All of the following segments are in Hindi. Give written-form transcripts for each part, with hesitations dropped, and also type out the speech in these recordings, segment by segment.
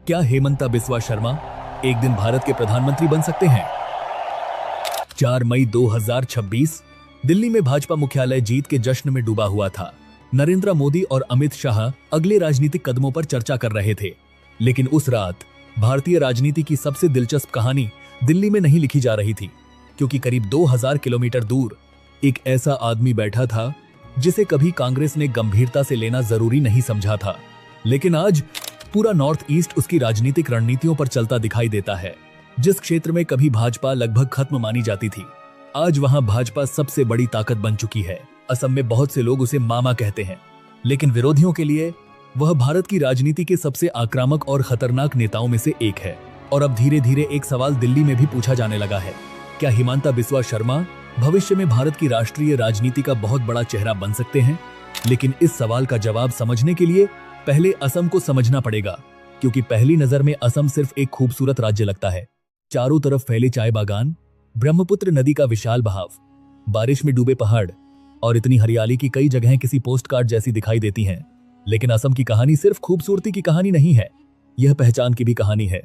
क्या हेमंता बिस्वा शर्मा एक दिन भारत के प्रधानमंत्री बन सकते हैं? 4 मई 2026 दिल्ली में भाजपा मुख्यालय जीत के जश्न में डूबा हुआ था। नरेंद्र मोदी और अमित शाह अगले राजनीतिक कदमों पर चर्चा कर रहे थे, लेकिन उस रात भारतीय राजनीति की सबसे दिलचस्प कहानी दिल्ली में नहीं लिखी जा रही थी, क्योंकि करीब 2000 किलोमीटर दूर एक ऐसा आदमी बैठा था जिसे कभी कांग्रेस ने गंभीरता से लेना जरूरी नहीं समझा था, लेकिन आज पूरा नॉर्थ ईस्ट उसकी राजनीतिक रणनीतियों पर चलता दिखाई देता है। जिस क्षेत्र में कभी भाजपा लगभग खत्म मानी जाती थी, आज वहां भाजपा सबसे बड़ी ताकत बन चुकी है। असम में बहुत से लोग उसे मामा कहते हैं, लेकिन विरोधियों के लिए वह भारत की राजनीति के सबसे आक्रामक और खतरनाक नेताओं में से एक है। और अब धीरे धीरे एक सवाल दिल्ली में भी पूछा जाने लगा है, क्या हेमंता बिस्वा शर्मा भविष्य में भारत की राष्ट्रीय राजनीति का बहुत बड़ा चेहरा बन सकते हैं? लेकिन इस सवाल का जवाब समझने के लिए पहले असम को समझना पड़ेगा, क्योंकि पहली नजर में असम सिर्फ एक खूबसूरत राज्य लगता है। चारों तरफ फैले चाय बागान, ब्रह्मपुत्र नदी का विशाल बहाव, बारिश में डूबे पहाड़ और इतनी हरियाली की कई जगहें किसी पोस्टकार्ड जैसी दिखाई देती हैं। लेकिन असम की कहानी सिर्फ खूबसूरती की कहानी नहीं है, यह पहचान की भी कहानी है।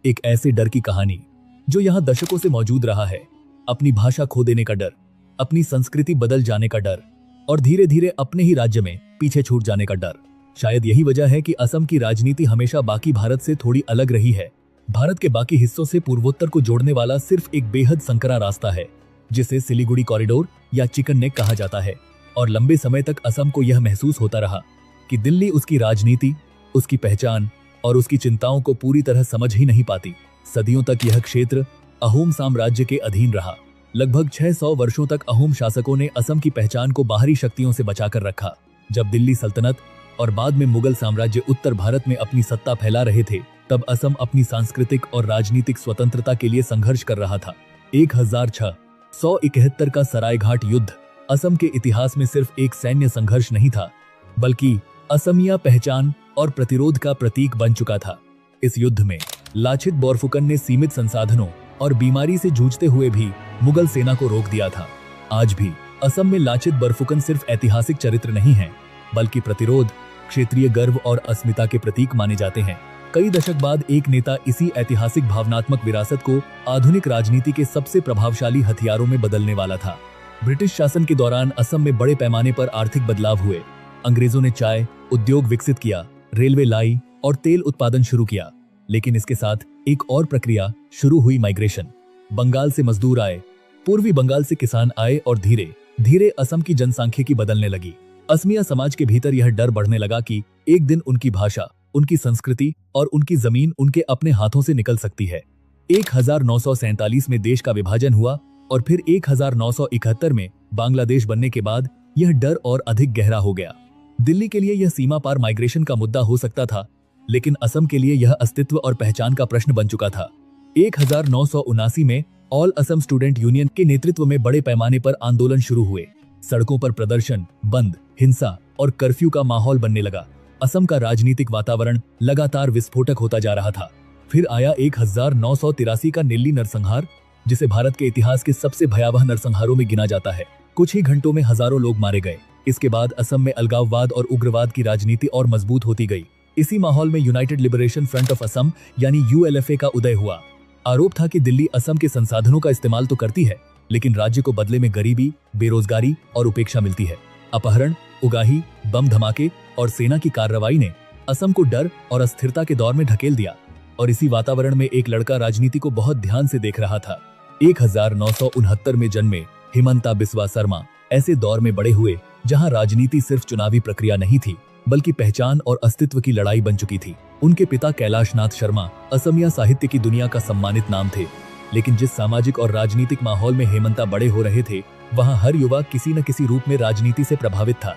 एक ऐसे डर की कहानी जो यहाँ दशकों से मौजूद रहा है। अपनी भाषा खो देने का डर, अपनी संस्कृति बदल जाने का डर और धीरे धीरे अपने ही राज्य में पीछे छूट जाने का डर। शायद यही वजह है कि असम की राजनीति हमेशा बाकी भारत से थोड़ी अलग रही है। भारत के बाकी हिस्सों से पूर्वोत्तर को जोड़ने वाला सिर्फ एक बेहद संकरा रास्ता है, जिसे सिलीगुड़ी कॉरिडोर या चिकन नेक कहा जाता है। और लंबे समय तक असम को यह महसूस होता रहा कि दिल्ली उसकी राजनीति, उसकी पहचान और उसकी चिंताओं को पूरी तरह समझ ही नहीं पाती। सदियों तक यह क्षेत्र अहोम साम्राज्य के अधीन रहा। लगभग 600 वर्षों तक अहोम शासकों ने असम की पहचान को बाहरी शक्तियों से बचाकर रखा। जब दिल्ली सल्तनत और बाद में मुगल साम्राज्य उत्तर भारत में अपनी सत्ता फैला रहे थे, तब असम अपनी सांस्कृतिक और राजनीतिक स्वतंत्रता के लिए संघर्ष कर रहा था। 1671 का सरायघाट युद्ध असम के इतिहास में सिर्फ एक सैन्य संघर्ष नहीं था, बल्कि असमिया पहचान और प्रतिरोध का प्रतीक बन चुका था। इस युद्ध में लाचित बोरफुकन ने सीमित संसाधनों और बीमारी से जूझते हुए भी मुगल सेना को रोक दिया था। आज भी असम में लाचित बोरफुकन सिर्फ ऐतिहासिक चरित्र नहीं है, बल्कि प्रतिरोध, क्षेत्रीय गर्व और अस्मिता के प्रतीक माने जाते हैं। कई दशक बाद एक नेता इसी ऐतिहासिक भावनात्मक विरासत को आधुनिक राजनीति के सबसे प्रभावशाली हथियारों में बदलने वाला था। ब्रिटिश शासन के दौरान असम में बड़े पैमाने पर आर्थिक बदलाव हुए। अंग्रेजों ने चाय उद्योग विकसित किया, रेलवे लाई और तेल उत्पादन शुरू किया। लेकिन इसके साथ एक और प्रक्रिया शुरू हुई, माइग्रेशन। बंगाल से मजदूर आए, पूर्वी बंगाल से किसान आए और धीरे धीरे असम की जनसांख्यिकी बदलने लगी। असमिया समाज के भीतर यह डर बढ़ने लगा कि एक दिन उनकी भाषा, उनकी संस्कृति और उनकी जमीन उनके अपने हाथों से निकल सकती है। 1947 में देश का विभाजन हुआ और फिर 1971 में बांग्लादेश बनने के बाद यह डर और अधिक गहरा हो गया। दिल्ली के लिए यह सीमा पार माइग्रेशन का मुद्दा हो सकता था, लेकिन असम के लिए यह अस्तित्व और पहचान का प्रश्न बन चुका था। 1979 में ऑल असम स्टूडेंट यूनियन के नेतृत्व में बड़े पैमाने पर आंदोलन शुरू हुए। सड़कों पर प्रदर्शन, बंद, हिंसा और कर्फ्यू का माहौल बनने लगा। असम का राजनीतिक वातावरण लगातार विस्फोटक होता जा रहा था। फिर आया 1983 का नीली नरसंहार, जिसे भारत के इतिहास के सबसे भयावह नरसंहारों में गिना जाता है। कुछ ही घंटों में हजारों लोग मारे गए। इसके बाद असम में अलगाववाद और उग्रवाद की राजनीति और मजबूत होती गई। इसी माहौल में United liberation front of Assam यानी ULFA का उदय हुआ। आरोप था कि दिल्ली असम के संसाधनों का इस्तेमाल तो करती है, लेकिन राज्य को बदले में गरीबी, बेरोजगारी और उपेक्षा मिलती है। अपहरण, उगाही, बम धमाके और सेना की कार्रवाई ने असम को डर और अस्थिरता के दौर में ढकेल दिया। और इसी वातावरण में एक लड़का राजनीति को बहुत ध्यान से देख रहा था। 1969 में जन्मे हेमंता बिस्वा शर्मा ऐसे दौर में बड़े हुए जहां राजनीति सिर्फ चुनावी प्रक्रिया नहीं थी, बल्कि पहचान और अस्तित्व की लड़ाई बन चुकी थी। उनके पिता कैलाशनाथ शर्मा असमिया साहित्य की दुनिया का सम्मानित नाम थे, लेकिन जिस सामाजिक और राजनीतिक माहौल में हेमंता बड़े हो रहे थे, वहां हर युवा किसी न किसी रूप में राजनीति से प्रभावित था।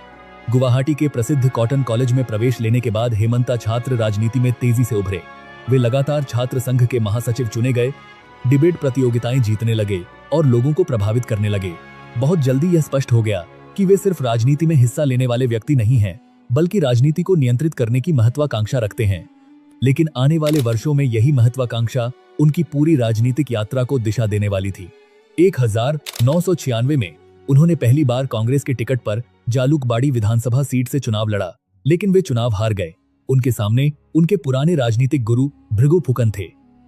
गुवाहाटी के प्रसिद्ध कॉटन कॉलेज में प्रवेश लेने के बाद हेमंता छात्र राजनीति में तेजी से उभरे। वे लगातार छात्र संघ के महासचिव चुने गए, डिबेट प्रतियोगिताएं जीतने लगे और लोगों को प्रभावित करने लगे। बहुत जल्दी यह स्पष्ट हो गया कि वे सिर्फ राजनीति में हिस्सा लेने वाले व्यक्ति नहीं हैं, बल्कि राजनीति को नियंत्रित करने की महत्वाकांक्षा रखते हैं। लेकिन आने वाले वर्षों में यही महत्वाकांक्षा उनकी पूरी राजनीतिक यात्रा को दिशा देने वाली थी। 1996 में उन्होंने पहली बार कांग्रेस के टिकट पर जालूकबाड़ी विधानसभा सीट से चुनाव लड़ा, लेकिन वे चुनाव हार गए। उनके सामने उनके पुराने राजनीतिक गुरु भृगु फुकन थे।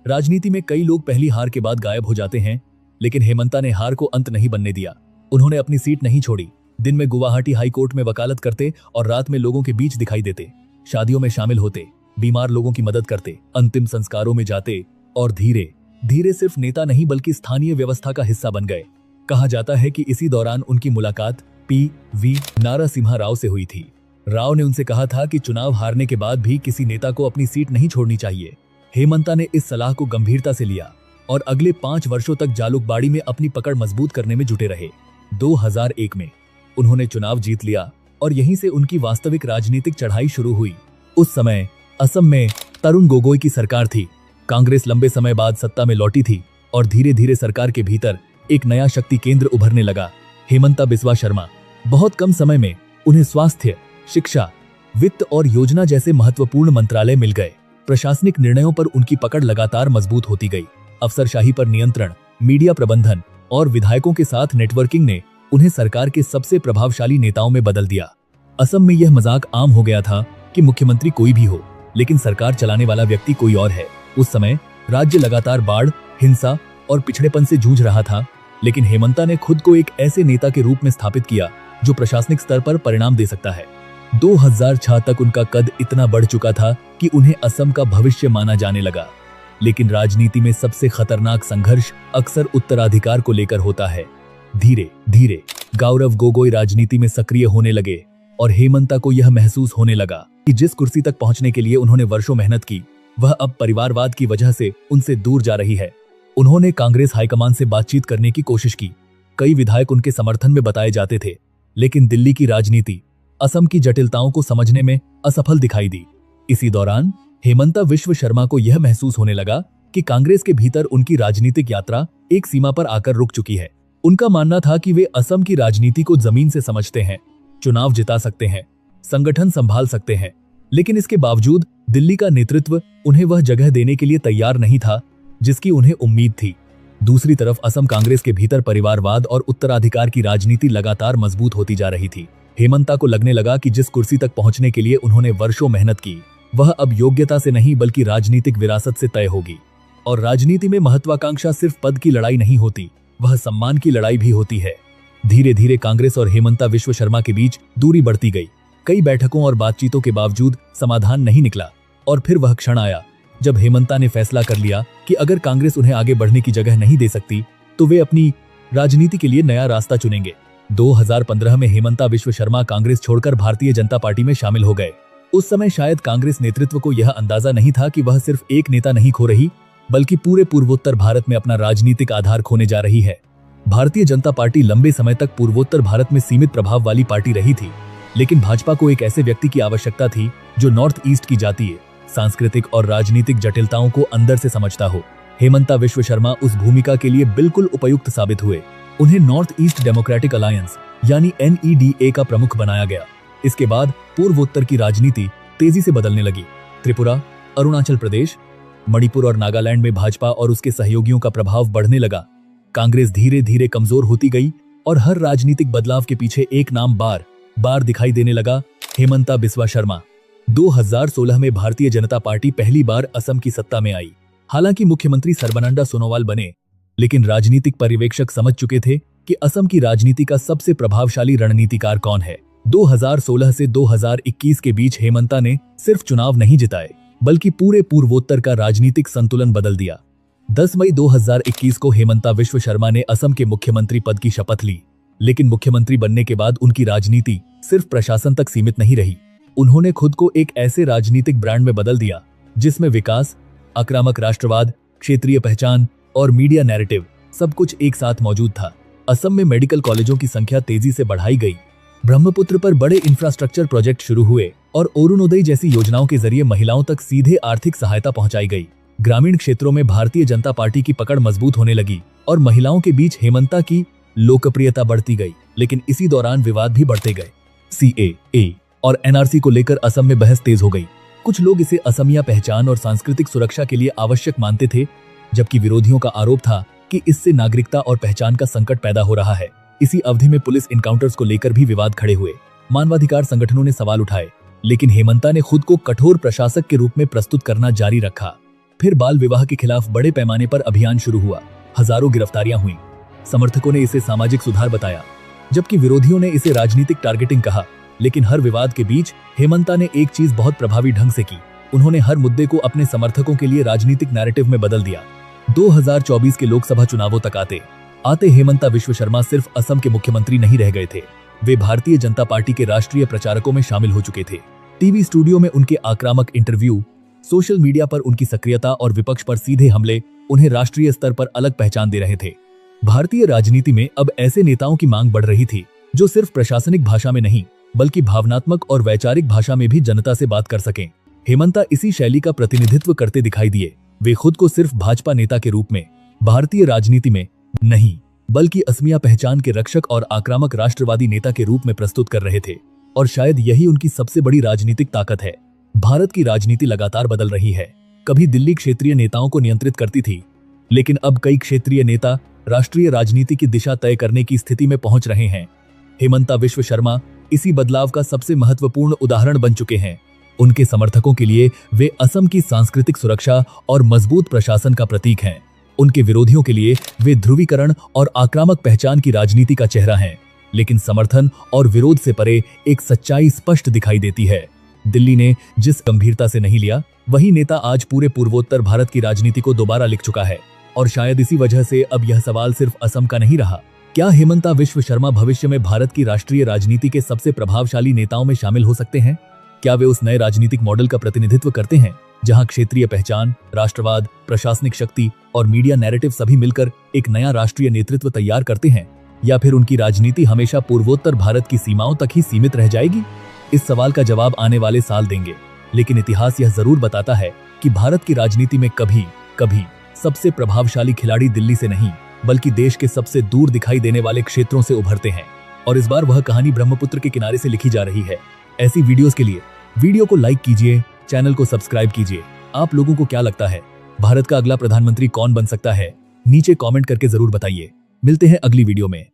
राजनीति में कई लोग पहली हार के बाद गायब हो जाते हैं, लेकिन हेमंता ने हार को अंत नहीं बनने दिया। उन्होंने अपनी सीट नहीं छोड़ी। दिन में गुवाहाटी हाई कोर्ट में वकालत करते और रात में लोगों के बीच दिखाई देते, शादियों में शामिल होते, बीमार लोगों की मदद करते, अंतिम संस्कारों में जाते और धीरे धीरे सिर्फ नेता नहीं बल्कि स्थानीय व्यवस्था का हिस्सा बन गए। कहा जाता है कि इसी दौरान उनकी मुलाकात पी.वी. नारासिम्हा राव से हुई थी। राव ने उनसे कहा था कि चुनाव हारने के बाद भी किसी नेता को अपनी सीट नहीं छोड़नी चाहिए। हेमंता ने इस सलाह को गंभीरता से लिया और अगले 5 वर्षों तक जालुकबाड़ी में अपनी पकड़ मजबूत करने में जुटे रहे। 2001 में उन्होंने चुनाव जीत लिया और यहीं से उनकी वास्तविक राजनीतिक चढ़ाई शुरू हुई। उस समय असम में तरुण गोगोई की सरकार थी। कांग्रेस लंबे समय बाद सत्ता में लौटी थी और धीरे धीरे सरकार के भीतर एक नया शक्ति केंद्र उभरने लगा, हेमंता बिस्वा शर्मा। बहुत कम समय में उन्हें स्वास्थ्य, शिक्षा, वित्त और योजना जैसे महत्वपूर्ण मंत्रालय मिल गए। प्रशासनिक निर्णयों पर उनकी पकड़ लगातार मजबूत होती गई। अफसरशाही पर नियंत्रण, मीडिया प्रबंधन और विधायकों के साथ नेटवर्किंग ने उन्हें सरकार के सबसे प्रभावशाली नेताओं में बदल दिया। असम में यह मजाक आम हो गया था कि मुख्यमंत्री कोई भी हो, लेकिन सरकार चलाने वाला व्यक्ति कोई और है। उस समय राज्य लगातार बाढ़, हिंसा और पिछड़ेपन से जूझ रहा था, लेकिन हेमंता ने खुद को एक ऐसे नेता के रूप में स्थापित किया जो प्रशासनिक स्तर पर परिणाम दे सकता है। 2006 तक उनका कद इतना बढ़ चुका था कि उन्हें असम का भविष्य माना जाने लगा। लेकिन राजनीति में सबसे खतरनाक संघर्ष अक्सर उत्तराधिकार को लेकर होता है। धीरे धीरे गौरव गोगोई राजनीति में सक्रिय होने लगे और हेमंता को यह महसूस होने लगा कि जिस कुर्सी तक पहुंचने के लिए उन्होंने वर्षों मेहनत की, वह अब परिवारवाद की वजह से उनसे दूर जा रही है। उन्होंने कांग्रेस हाईकमान से बातचीत करने की कोशिश की। कई विधायक उनके समर्थन में बताए जाते थे, लेकिन दिल्ली की राजनीति असम की जटिलताओं को समझने में असफल दिखाई दी। इसी दौरान हेमंता बिस्वा शर्मा को यह महसूस होने लगा कि कांग्रेस के भीतर उनकी राजनीतिक यात्रा एक सीमा पर आकर रुक चुकी है। उनका मानना था कि वे असम की राजनीति को जमीन से समझते हैं, चुनाव जिता सकते हैं, संगठन संभाल सकते हैं, लेकिन इसके बावजूद दिल्ली का नेतृत्व उन्हें वह जगह देने के लिए तैयार नहीं था जिसकी उन्हें उम्मीद थी। दूसरी तरफ असम कांग्रेस के भीतर परिवारवाद और उत्तराधिकार की राजनीति लगातार मजबूत होती जा रही थी। हेमंता को लगने लगा कि जिस कुर्सी तक पहुंचने के लिए उन्होंने वर्षों मेहनत की, वह अब योग्यता से नहीं बल्कि राजनीतिक विरासत से तय होगी। और राजनीति में महत्वाकांक्षा सिर्फ पद की लड़ाई नहीं होती, वह सम्मान की लड़ाई भी होती है। धीरे धीरे कांग्रेस और हेमंता बिस्वा शर्मा के बीच दूरी बढ़ती गई। कई बैठकों और बातचीतों के बावजूद समाधान नहीं निकला और फिर वह क्षण आया जब हेमंता ने फैसला कर लिया कि अगर कांग्रेस उन्हें आगे बढ़ने की जगह नहीं दे सकती तो वे अपनी राजनीति के लिए नया रास्ता चुनेंगे। 2015 में हेमंता बिस्वा शर्मा कांग्रेस छोड़कर भारतीय जनता पार्टी में शामिल हो गए। उस समय शायद कांग्रेस नेतृत्व को यह अंदाजा नहीं था कि वह सिर्फ एक नेता नहीं खो रही, बल्कि पूरे पूर्वोत्तर भारत में अपना राजनीतिक आधार खोने जा रही है। भारतीय जनता पार्टी लंबे समय तक पूर्वोत्तर भारत में सीमित प्रभाव वाली पार्टी रही थी, लेकिन भाजपा को एक ऐसे व्यक्ति की आवश्यकता थी जो नॉर्थ ईस्ट की जातीय, सांस्कृतिक और राजनीतिक जटिलताओं को अंदर से समझता हो। हेमंता बिस्वा शर्मा उस भूमिका के लिए बिल्कुल उपयुक्त साबित हुए। उन्हें नॉर्थ ईस्ट डेमोक्रेटिक अलायंस यानी NEDA का प्रमुख बनाया गया। इसके बाद पूर्वोत्तर की राजनीति तेजी से बदलने लगी। त्रिपुरा, अरुणाचल प्रदेश, मणिपुर और नागालैंड में भाजपा और उसके सहयोगियों का प्रभाव बढ़ने लगा। कांग्रेस धीरे धीरे कमजोर होती गई और हर राजनीतिक बदलाव के पीछे एक नाम बार बार दिखाई देने लगा, हेमंता बिस्वा शर्मा। 2016 में भारतीय जनता पार्टी पहली बार असम की सत्ता में आई। हालांकि मुख्यमंत्री सर्बानंद सोनोवाल बने, लेकिन राजनीतिक पर्यवेक्षक समझ चुके थे कि असम की राजनीति का सबसे प्रभावशाली रणनीतिकार कौन है। 2016 से 2021 के बीच हेमंता ने सिर्फ चुनाव नहीं जिताए, बल्कि पूरे पूर्वोत्तर का राजनीतिक संतुलन बदल दिया। 10 मई 2021 को हेमंता बिस्वा शर्मा ने असम के मुख्यमंत्री पद की शपथ ली, लेकिन मुख्यमंत्री बनने के बाद उनकी राजनीति सिर्फ प्रशासन तक सीमित नहीं रही। उन्होंने खुद को एक ऐसे राजनीतिक ब्रांड में बदल दिया जिसमें विकास, आक्रामक राष्ट्रवाद, क्षेत्रीय पहचान और मीडिया नैरेटिव सब कुछ एक साथ मौजूद था। असम में मेडिकल कॉलेजों की संख्या तेजी से बढ़ाई गई, ब्रह्मपुत्र पर बड़े इंफ्रास्ट्रक्चर प्रोजेक्ट शुरू हुए और अरुणोदय जैसी योजनाओं के जरिए महिलाओं तक सीधे आर्थिक सहायता पहुंचाई गई। ग्रामीण क्षेत्रों में भारतीय जनता पार्टी की पकड़ मजबूत होने लगी और महिलाओं के बीच हेमंता की लोकप्रियता बढ़ती गई, लेकिन इसी दौरान विवाद भी बढ़ते गए। CAA और NRC को लेकर असम में बहस तेज हो गई। कुछ लोग इसे असमिया पहचान और सांस्कृतिक सुरक्षा के लिए आवश्यक मानते थे, जबकि विरोधियों का आरोप था कि इससे नागरिकता और पहचान का संकट पैदा हो रहा है। इसी अवधि में पुलिस इनकाउंटर्स को लेकर भी विवाद खड़े हुए। मानवाधिकार संगठनों ने सवाल उठाए लेकिन हेमंता ने खुद को कठोर प्रशासक के रूप में प्रस्तुत करना जारी रखा। फिर बाल विवाह के खिलाफ बड़े पैमाने पर अभियान शुरू हुआ। हजारों गिरफ्तारियां हुई। समर्थकों ने इसे सामाजिक सुधार बताया, जबकि विरोधियों ने इसे राजनीतिक टारगेटिंग कहा। लेकिन हर विवाद के बीच हेमंता ने एक चीज बहुत प्रभावी ढंग से की। उन्होंने हर मुद्दे को अपने समर्थकों के लिए राजनीतिक नैरेटिव में बदल दिया। 2024 के लोकसभा चुनावों तक आते हेमंता विश्व शर्मा सिर्फ असम के मुख्यमंत्री नहीं रह गए थे, वे भारतीय जनता पार्टी के राष्ट्रीय प्रचारकों में शामिल हो चुके थे। टीवी स्टूडियो में उनके आक्रामक इंटरव्यू, सोशल मीडिया पर उनकी सक्रियता और विपक्ष पर सीधे हमले उन्हें राष्ट्रीय स्तर पर अलग पहचान दे रहे थे। भारतीय राजनीति में अब ऐसे नेताओं की मांग बढ़ रही थी जो सिर्फ प्रशासनिक भाषा में नहीं बल्कि भावनात्मक और वैचारिक भाषा में भी जनता से बात कर सकें। हेमंता इसी शैली का प्रतिनिधित्व करते दिखाई दिए। वे खुद को सिर्फ भाजपा नेता के रूप में भारतीय राजनीति में नहीं बल्कि असमिया पहचान के रक्षक और आक्रामक राष्ट्रवादी नेता के रूप में प्रस्तुत कर रहे थे, और शायद यही उनकी सबसे बड़ी राजनीतिक ताकत है। भारत की राजनीति लगातार बदल रही है। कभी दिल्ली क्षेत्रीय नेताओं को नियंत्रित करती थी, लेकिन अब कई क्षेत्रीय नेता राष्ट्रीय राजनीति की दिशा तय करने की स्थिति में पहुंच रहे हैं। हेमंता विश्व शर्मा इसी बदलाव का सबसे महत्वपूर्ण उदाहरण बन चुके हैं। उनके समर्थकों के लिए वे असम की सांस्कृतिक सुरक्षा और मजबूत प्रशासन का प्रतीक हैं। उनके विरोधियों के लिए वे ध्रुवीकरण और आक्रामक पहचान की राजनीति का चेहरा हैं। लेकिन समर्थन और विरोध से परे एक सच्चाई स्पष्ट दिखाई देती है। दिल्ली ने जिस गंभीरता से नहीं लिया, वही नेता आज पूरे पूर्वोत्तर भारत की राजनीति को दोबारा लिख चुका है। और शायद इसी वजह से अब यह सवाल सिर्फ असम का नहीं रहा। क्या हेमंता विश्व शर्मा भविष्य में भारत की राष्ट्रीय राजनीति के सबसे प्रभावशाली नेताओं में शामिल हो सकते हैं? क्या वे उस नए राजनीतिक मॉडल का प्रतिनिधित्व करते हैं जहां क्षेत्रीय पहचान, राष्ट्रवाद, प्रशासनिक शक्ति और मीडिया नैरेटिव सभी मिलकर एक नया राष्ट्रीय नेतृत्व तैयार करते हैं? या फिर उनकी राजनीति हमेशा पूर्वोत्तर भारत की सीमाओं तक ही सीमित रह जाएगी? इस सवाल का जवाब आने वाले साल देंगे। लेकिन इतिहास यह जरूर बताता है कि भारत की राजनीति में कभी कभी सबसे प्रभावशाली खिलाड़ी दिल्ली से नहीं बल्कि देश के सबसे दूर दिखाई देने वाले क्षेत्रों से उभरते हैं। और इस बार वह कहानी ब्रह्मपुत्र के किनारे से लिखी जा रही है। ऐसी वीडियोस के लिए वीडियो को लाइक कीजिए, चैनल को सब्सक्राइब कीजिए। आप लोगों को क्या लगता है, भारत का अगला प्रधानमंत्री कौन बन सकता है? नीचे कमेंट करके जरूर बताइए। मिलते हैं अगली वीडियो में।